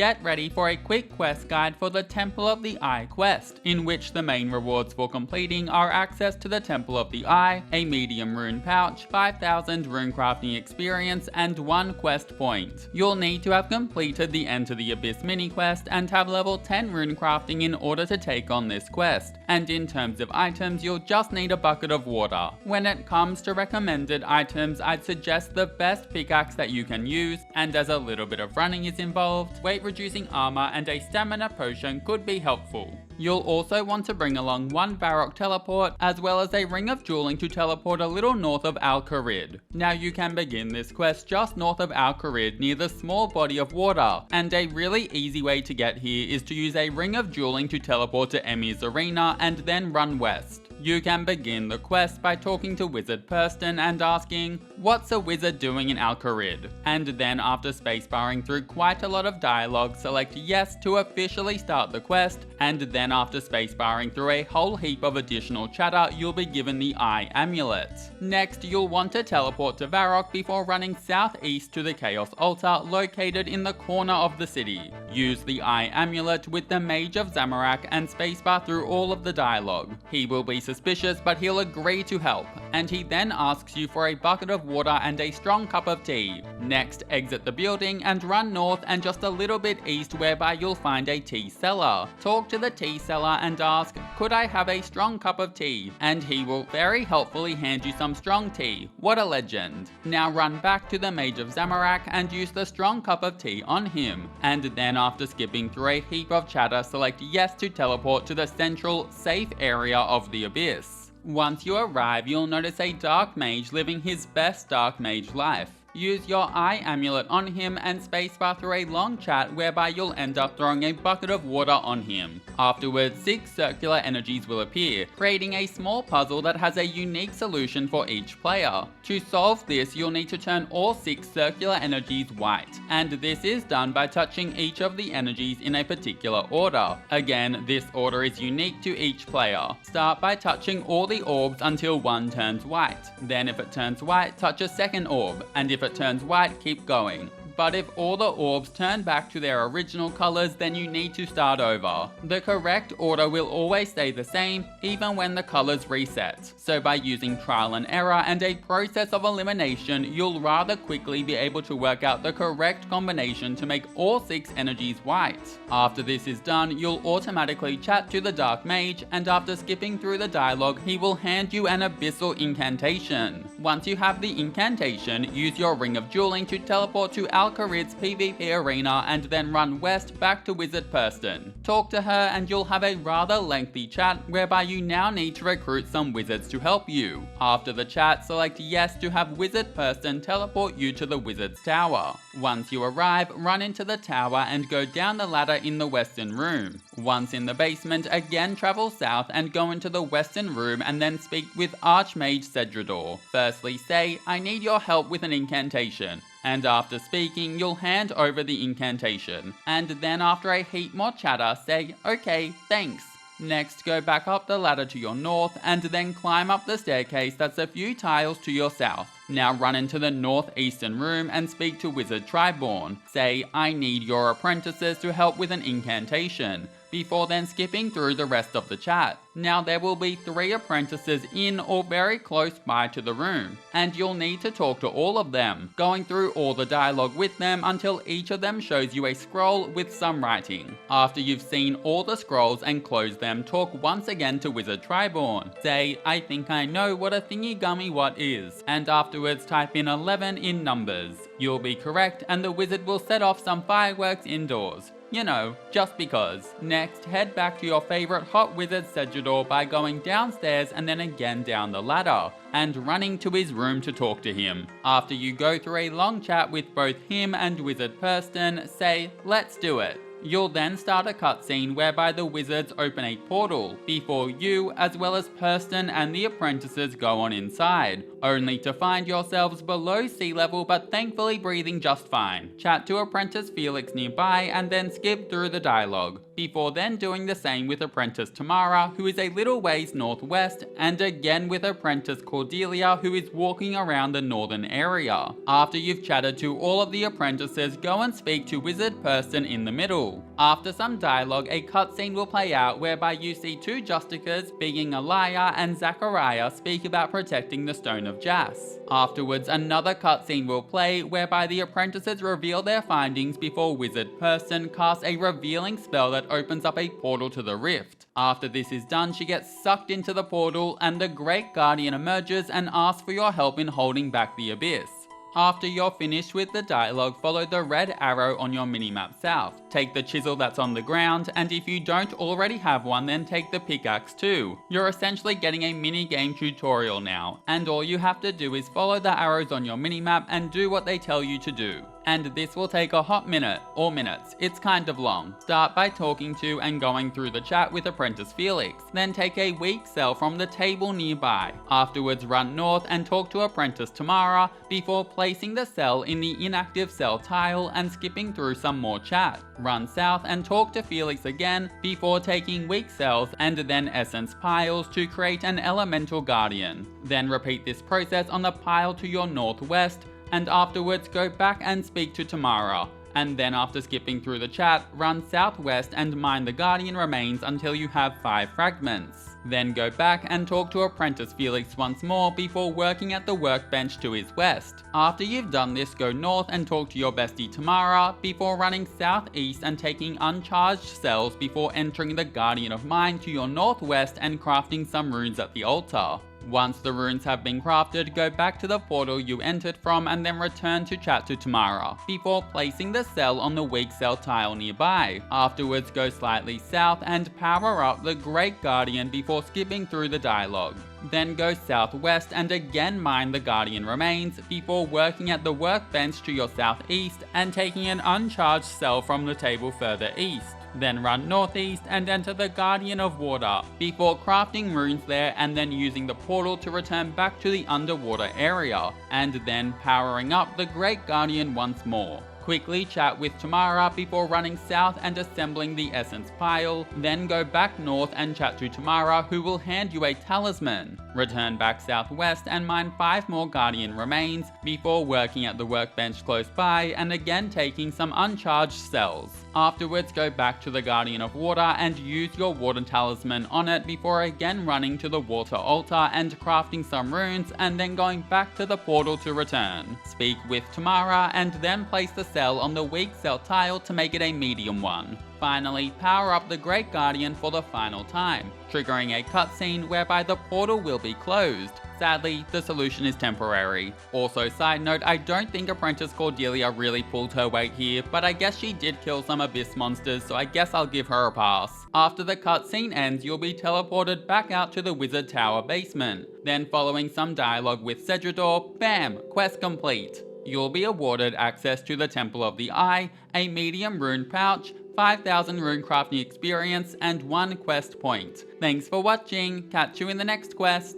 get ready for a quick quest guide for the Temple of the Eye quest, in which the main rewards for completing are access to the Temple of the Eye, a medium rune pouch, 5,000 runecrafting experience, and 1 quest point. You'll need to have completed the Enter the Abyss mini-quest and have level 10 runecrafting in order to take on this quest, and in terms of items you'll just need a bucket of water. When it comes to recommended items, I'd suggest the best pickaxe that you can use, and as a little bit of running is involved, weight reducing armor and a stamina potion could be helpful. You'll also want to bring along 1 Varrock Teleport, as well as a ring of dueling to teleport a little north of Al-Kharid. Now you can begin this quest just north of Al-Kharid near the small body of water, and a really easy way to get here is to use a ring of dueling to teleport to Emir's arena and then run west. You can begin the quest by talking to Wizard Perston and asking, "What's a wizard doing in Al-Kharid?" And then after spacebarring through quite a lot of dialogue, select yes to officially start the quest, and then after spacebarring through a whole heap of additional chatter, you'll be given the Eye Amulet. Next, you'll want to teleport to Varrock before running southeast to the Chaos Altar located in the corner of the city. Use the Eye Amulet with the Mage of Zamorak and spacebar through all of the dialogue. He will be suspicious, but he'll agree to help, and he then asks you for a bucket of water and a strong cup of tea. Next, exit the building and run north and just a little bit east, whereby you'll find a tea seller. Talk to the tea seller and ask, "Could I have a strong cup of tea?" And he will very helpfully hand you some strong tea. What a legend. Now run back to the Mage of Zamorak and use the strong cup of tea on him, and then after skipping through a heap of chatter, select yes to teleport to the central, safe area of the Abyss. Once you arrive, you'll notice a dark mage living his best dark mage life. Use your Eye Amulet on him and spacebar through a long chat, whereby you'll end up throwing a bucket of water on him. Afterwards, 6 circular energies will appear, creating a small puzzle that has a unique solution for each player. To solve this, you'll need to turn all 6 circular energies white, and this is done by touching each of the energies in a particular order. Again, this order is unique to each player. Start by touching all the orbs until one turns white. Then if it turns white, touch a second orb, and if it turns white, keep going. But if all the orbs turn back to their original colors, then you need to start over. The correct order will always stay the same, even when the colors reset. So by using trial and error and a process of elimination, you'll rather quickly be able to work out the correct combination to make all 6 energies white. After this is done, you'll automatically chat to the Dark Mage, and after skipping through the dialogue, he will hand you an abyssal incantation. Once you have the incantation, use your Ring of Dueling to teleport to Al-Kharid's PvP arena and then run west back to Wizard Perston. Talk to her and you'll have a rather lengthy chat, whereby you now need to recruit some wizards to help you. After the chat, select yes to have Wizard Perston teleport you to the Wizard's Tower. Once you arrive, run into the tower and go down the ladder in the western room. Once in the basement, again travel south and go into the western room and then speak with Archmage Cedrador. Firstly say, "I need your help with an incantation." And after speaking, you'll hand over the incantation. And then after a heap more chatter, say, "Okay, thanks." Next, go back up the ladder to your north and then climb up the staircase that's a few tiles to your south. Now run into the northeastern room and speak to Wizard Triborn. Say, "I need your apprentices to help with an incantation," before then skipping through the rest of the chat. Now there will be 3 apprentices in or very close by to the room, and you'll need to talk to all of them, going through all the dialogue with them until each of them shows you a scroll with some writing. After you've seen all the scrolls and closed them, talk once again to Wizard Triborn. Say, "I think I know what a thingy gummy what is," and afterwards type in 11 in numbers. You'll be correct, and the wizard will set off some fireworks indoors. You know, just because. Next, head back to your favorite hot wizard Cedrador by going downstairs and then again down the ladder, and running to his room to talk to him. After you go through a long chat with both him and Wizard Perston, say, "Let's do it." You'll then start a cutscene whereby the wizards open a portal before you, as well as Perston and the apprentices, go on inside, only to find yourselves below sea level but thankfully breathing just fine. Chat to apprentice Felix nearby and then skip through the dialogue, before then doing the same with apprentice Tamara, who is a little ways northwest, and again with apprentice Cordelia, who is walking around the northern area. After you've chatted to all of the apprentices, go and speak to wizard Perston in the middle. After some dialogue, a cutscene will play out whereby you see two Justicas, being Alaya and Zachariah, speak about protecting the Stone of Jas. Afterwards, another cutscene will play whereby the apprentices reveal their findings before wizard Perston casts a revealing spell that opens up a portal to the rift. After this is done, she gets sucked into the portal and the Great Guardian emerges and asks for your help in holding back the abyss. After you're finished with the dialogue, follow the red arrow on your minimap south. Take the chisel that's on the ground, and if you don't already have one, then take the pickaxe too. You're essentially getting a minigame tutorial now, and all you have to do is follow the arrows on your minimap and do what they tell you to do. And this will take a hot minute, or minutes, it's kind of long. Start by talking to and going through the chat with apprentice Felix, then take a weak cell from the table nearby. Afterwards run north and talk to apprentice Tamara, before placing the cell in the inactive cell tile and skipping through some more chat. Run south and talk to Felix again, before taking weak cells and then essence piles to create an elemental guardian. Then repeat this process on the pile to your northwest, and afterwards go back and speak to Tamara. And then after skipping through the chat, run southwest and mine the guardian remains until you have 5 fragments. Then go back and talk to apprentice Felix once more before working at the workbench to his west. After you've done this, go north and talk to your bestie Tamara before running southeast and taking uncharged cells before entering the Guardian of Mine to your northwest and crafting some runes at the altar. Once the runes have been crafted, go back to the portal you entered from and then return to chat to Tamara, before placing the cell on the weak cell tile nearby. Afterwards go slightly south and power up the Great Guardian before skipping through the dialogue. Then go southwest and again mine the Guardian remains before working at the workbench to your southeast and taking an uncharged cell from the table further east. Then run northeast and enter the Guardian of Water before crafting runes there and then using the portal to return back to the underwater area, and then powering up the Great Guardian once more. Quickly chat with Tamara before running south and assembling the essence pile, then go back north and chat to Tamara, who will hand you a talisman. Return back southwest and mine 5 more Guardian remains before working at the workbench close by and again taking some uncharged cells. Afterwards go back to the Guardian of Water and use your water talisman on it before again running to the water altar and crafting some runes and then going back to the portal to return. Speak with Tamara and then place the cell on the weak cell tile to make it a medium one. Finally, power up the Great Guardian for the final time, triggering a cutscene whereby the portal will be closed. Sadly, the solution is temporary. Also, side note, I don't think Apprentice Cordelia really pulled her weight here, but I guess she did kill some abyss monsters, so I guess I'll give her a pass. After the cutscene ends, you'll be teleported back out to the Wizard Tower basement. Then following some dialogue with Cedrador, bam, quest complete. You'll be awarded access to the Temple of the Eye, a medium rune pouch, 5,000 runecrafting experience, and 1 quest point. Thanks for watching, catch you in the next quest.